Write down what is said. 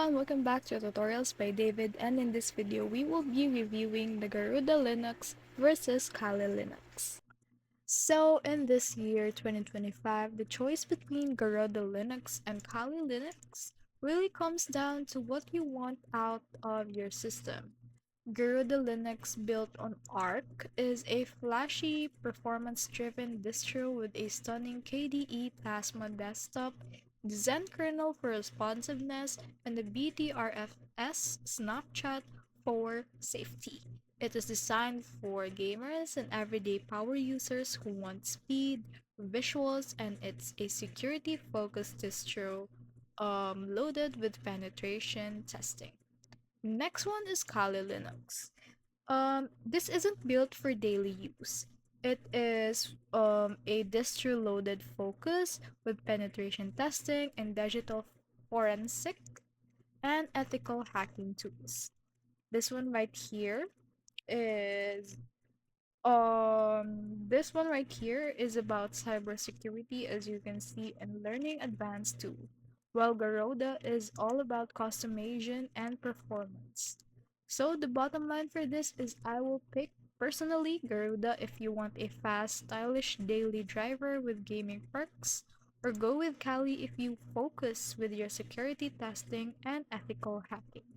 everyone, welcome back to Tutorials by David, and in this video we will be reviewing the Garuda Linux versus Kali Linux. So in this year 2025, the choice between Garuda Linux and Kali Linux really comes down to what you want out of your system. Garuda Linux, built on Arc, is a flashy, performance-driven distro with a stunning KDE Plasma desktop, the Zen kernel for responsiveness, and the BTRFS Snapchat for safety. It is designed for gamers and everyday power users who want speed, visuals, and it's a security-focused distro loaded with penetration testing. Next one is Kali Linux. This isn't built for daily use. It is a distro-loaded focus with penetration testing and digital forensic and ethical hacking tools. This one right here is this one right here is about cybersecurity, as you can see, and learning advanced too. While Garuda is all about customization and performance. So the bottom line for this is I will pick personally Garuda if you want a fast, stylish daily driver with gaming perks, or go with Kali if you focus with your security testing and ethical hacking.